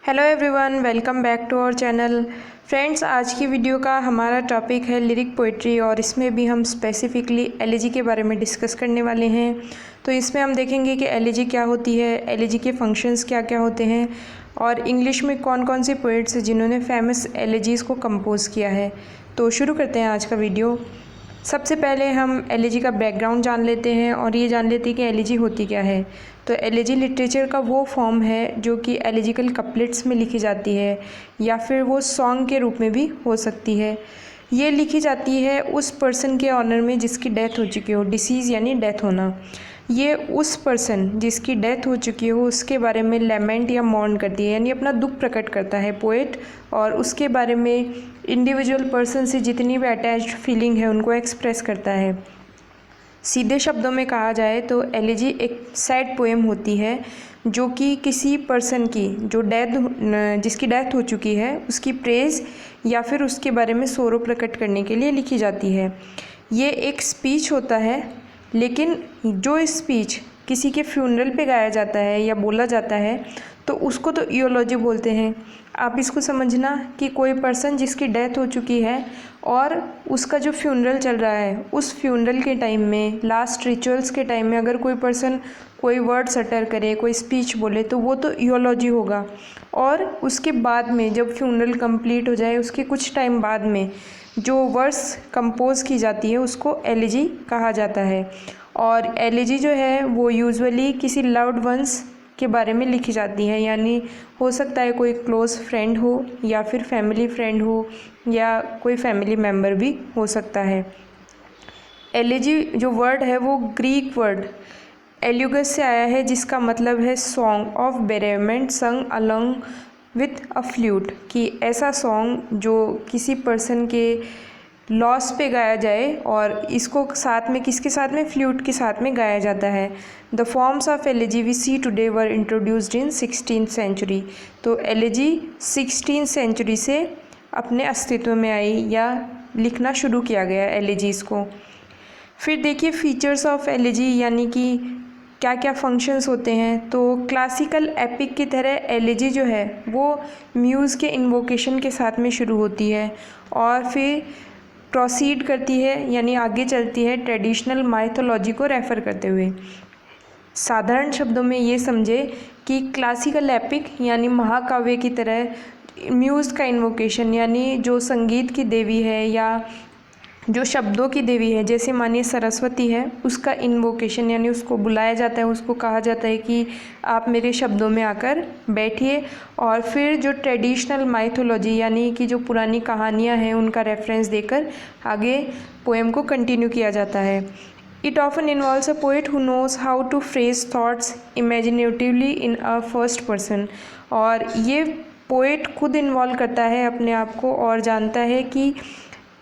Hello everyone, welcome back to our channel. Friends, आज की video का हमारा टॉपिक है लिरिक पोइट्री और इसमें भी हम स्पेसिफिकली एलिजी के बारे में डिस्कस करने वाले हैं। तो इसमें हम देखेंगे कि एलिजी क्या होती है, एलिजी के फंक्शंस क्या क्या होते हैं और इंग्लिश में कौन कौन से पोइट्स हैं जिन्होंने फेमस एलिजीज़ को कंपोज़ किया है। तो शुरू करते हैं आज का वीडियो। सबसे पहले हम एलिजी का बैकग्राउंड जान लेते हैं और ये जान लेते हैं कि एलिजी होती क्या है। तो एलिजी लिटरेचर का वो फॉर्म है जो कि एलिजिकल कपलेट्स में लिखी जाती है या फिर वो सॉन्ग के रूप में भी हो सकती है। ये लिखी जाती है उस पर्सन के ऑनर में जिसकी डेथ हो चुकी हो, डिसीज़ यानी डेथ होना। ये उस पर्सन जिसकी डेथ हो चुकी हो उसके बारे में लेमेंट या मॉर्न करती है, यानी अपना दुख प्रकट करता है पोएट, और उसके बारे में इंडिविजुअल पर्सन से जितनी भी अटैच्ड फीलिंग है उनको एक्सप्रेस करता है। सीधे शब्दों में कहा जाए तो एलिजी एक सैड पोएम होती है जो कि किसी पर्सन की जिसकी डेथ हो चुकी है उसकी प्रेज़ या फिर उसके बारे में सोरो प्रकट करने के लिए लिखी जाती है। ये एक स्पीच होता है, लेकिन जो स्पीच किसी के फ्यूनरल पे गाया जाता है या बोला जाता है तो उसको तो इयोलॉजी बोलते हैं। आप इसको समझना कि कोई पर्सन जिसकी डेथ हो चुकी है और उसका जो फ्यूनरल चल रहा है, उस फ्यूनरल के टाइम में, लास्ट रिचुअल्स के टाइम में अगर कोई पर्सन कोई वर्ड सटर करे, कोई स्पीच बोले तो वो तो इयोलॉजी होगा। और उसके बाद में जब फ्यूनरल कंप्लीट हो जाए उसके कुछ टाइम बाद में जो वर्स कंपोज़ की जाती है उसको एलिजी कहा जाता है। और एलिजी जो है वो यूजुअली किसी लव्ड वंस के बारे में लिखी जाती है, यानी हो सकता है कोई क्लोज़ फ्रेंड हो या फिर फैमिली फ्रेंड हो या कोई फैमिली मेम्बर भी हो सकता है। एलिजी जो वर्ड है वो ग्रीक वर्ड एल्यूगस से आया है जिसका मतलब है सॉन्ग ऑफ बेरेवमेंट संग अलॉन्ग विथ अ फ्लूट, कि ऐसा सॉन्ग जो किसी पर्सन के लॉस पे गाया जाए और इसको साथ में किसके साथ में, फ्लूट के साथ में गाया जाता है। The forms of elegy we see today were introduced in 16th century. तो एलिजी 16th सेंचुरी से अपने अस्तित्व में आई या लिखना शुरू किया गया एलिजीज़ को। फिर देखिए फीचर्स ऑफ एलिजी, यानी कि क्या क्या फंक्शंस होते हैं। तो क्लासिकल एपिक की तरह एलिजी जो है वो म्यूज़ के इन्वोकेशन के साथ में शुरू होती है और फिर प्रोसीड करती है, यानी आगे चलती है ट्रेडिशनल माइथोलॉजी को रेफ़र करते हुए। साधारण शब्दों में ये समझे कि क्लासिकल एपिक यानी महाकाव्य की तरह म्यूज़ का इन्वोकेशन, यानी जो संगीत की देवी है या जो शब्दों की देवी है, जैसे मानिए सरस्वती है, उसका इन्वोकेशन यानी उसको बुलाया जाता है, उसको कहा जाता है कि आप मेरे शब्दों में आकर बैठिए। और फिर जो ट्रेडिशनल माइथोलॉजी यानी कि जो पुरानी कहानियाँ हैं उनका रेफरेंस देकर आगे पोएम को कंटिन्यू किया जाता है। It often involves a poet who knows how to phrase thoughts imaginatively in a first person. और ये पोएट खुद इन्वॉल्व करता है अपने आप को और जानता है कि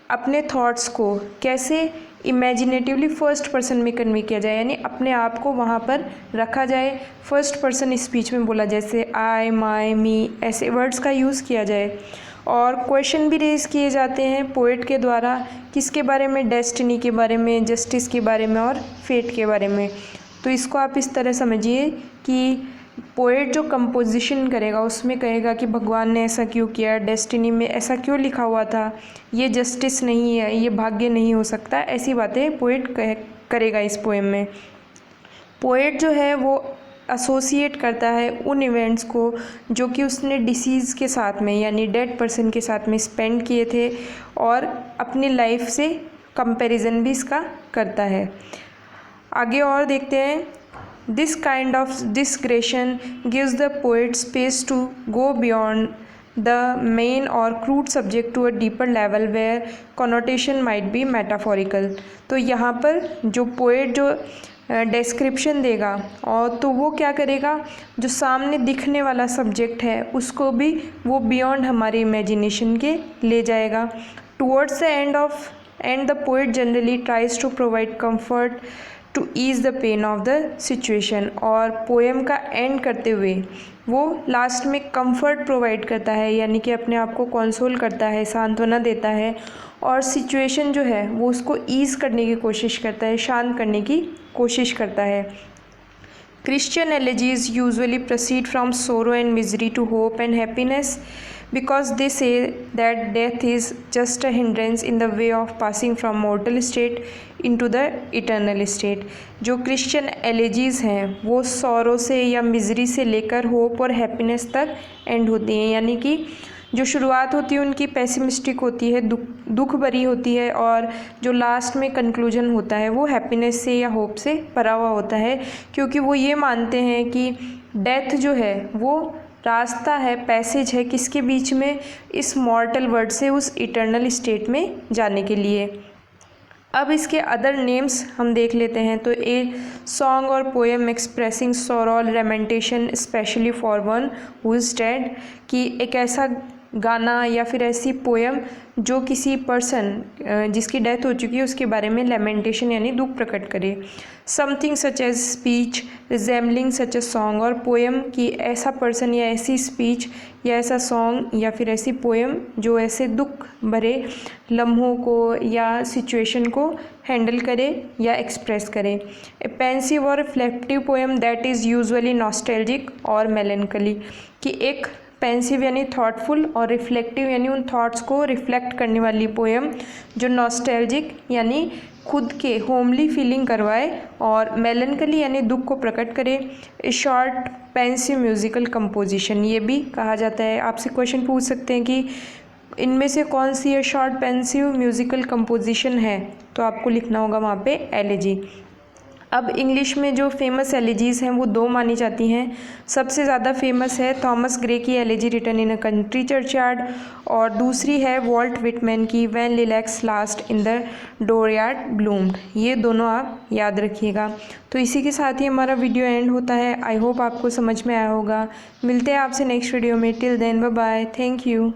अपने थॉट्स को कैसे इमेजिनेटिवली फर्स्ट पर्सन में कन्वे किया जाए, यानी अपने आप को वहाँ पर रखा जाए, फर्स्ट पर्सन स्पीच में बोला, जैसे आई, माई, मी, ऐसे वर्ड्स का यूज़ किया जाए। और क्वेश्चन भी रेज़ किए जाते हैं पोएट के द्वारा, किसके बारे में, डेस्टिनी के बारे में, जस्टिस के बारे में और फेट के बारे में। तो इसको आप इस तरह समझिए कि पोएट जो कंपोजिशन करेगा उसमें कहेगा कि भगवान ने ऐसा क्यों किया, डेस्टिनी में ऐसा क्यों लिखा हुआ था, ये जस्टिस नहीं है, ये भाग्य नहीं हो सकता, ऐसी बातें पोएट करेगा इस पोएम में। पोएट जो है वो एसोसिएट करता है उन इवेंट्स को जो कि उसने डिसीज़ के साथ में यानी डेड पर्सन के साथ में स्पेंड किए थे और अपनी लाइफ से कंपैरिजन भी इसका करता है। आगे और देखते हैं। This kind of digression gives the poet space to go beyond the main or crude subject to a deeper level where connotation might be metaphorical। तो यहाँ पर जो पोएट जो डिस्क्रिप्शन देगा और तो वो क्या करेगा, जो सामने दिखने वाला सब्जेक्ट है उसको भी वो बियॉन्ड हमारी इमेजिनेशन के ले जाएगा। Towards the end the poet generally tries to provide comfort to ease the pain of the situation. और पोएम का एंड करते हुए वो लास्ट में कंफर्ट प्रोवाइड करता है, यानी कि अपने आप को कंसोल करता है, सांत्वना देता है और सिचुएशन जो है वो उसको ईज़ करने की कोशिश करता है, शांत करने की कोशिश करता है। Christian elegies usually proceed from sorrow and misery to hope and happiness because they say that death is just a hindrance in the way of passing from mortal state into the eternal state। जो Christian एलेजीज़ हैं वो sorrow से या misery से लेकर hope और happiness तक and होती हैं, यानी कि जो शुरुआत होती है उनकी पेसिमिस्टिक होती है, दुख भरी होती है, और जो लास्ट में कंक्लूजन होता है वो हैप्पीनेस से या होप से भरा हुआ होता है, क्योंकि वो ये मानते हैं कि डेथ जो है वो रास्ता है, पैसेज है किसके बीच में, इस मॉर्टल वर्ल्ड से उस इटर्नल स्टेट में जाने के लिए। अब इसके अदर नेम्स हम देख लेते हैं। तो ए सॉन्ग और पोएम एक्सप्रेसिंग सॉरो और lamentation specially for one who is dead, कि एक ऐसा गाना या फिर ऐसी पोएम जो किसी पर्सन जिसकी डेथ हो चुकी है उसके बारे में लेमेंटेशन यानी दुख प्रकट करे। Something such as speech resembling such a song, और पोएम की ऐसा पर्सन या ऐसी स्पीच या ऐसा सॉन्ग या फिर ऐसी पोएम जो ऐसे दुख भरे लम्हों को या सिचुएशन को हैंडल करे या एक्सप्रेस करे। ए पेंसिव और reflective poem that is usually nostalgic और मेलैंकोली, कि एक पेंसिव यानी थॉटफुल और रिफ्लेक्टिव यानी उन थॉट्स को रिफ्लेक्ट करने वाली पोएम जो नॉस्टैल्जिक यानी खुद के होमली फीलिंग करवाए, और मेलैंकोली यानी दुख को प्रकट करे। शॉर्ट पेंसिव म्यूजिकल कंपोजिशन ये भी कहा जाता है। आपसे क्वेश्चन पूछ सकते हैं कि इनमें से कौन सी ये शॉर्ट पेंसिव म्यूजिकल कंपोजिशन है, तो आपको लिखना होगा वहाँ पे एलेजी। अब इंग्लिश में जो फेमस एलेजीज़ हैं वो दो मानी जाती हैं। सबसे ज़्यादा फेमस है थॉमस ग्रे की elegy written in a country churchyard, और दूसरी है वॉल्ट विटमैन की when lilacs last in the dooryard bloomed. ये दोनों आप याद रखिएगा। तो इसी के साथ ही हमारा वीडियो एंड होता है। आई होप आपको समझ में आया होगा। मिलते हैं आपसे नेक्स्ट वीडियो में। Till then bye bye, thank you.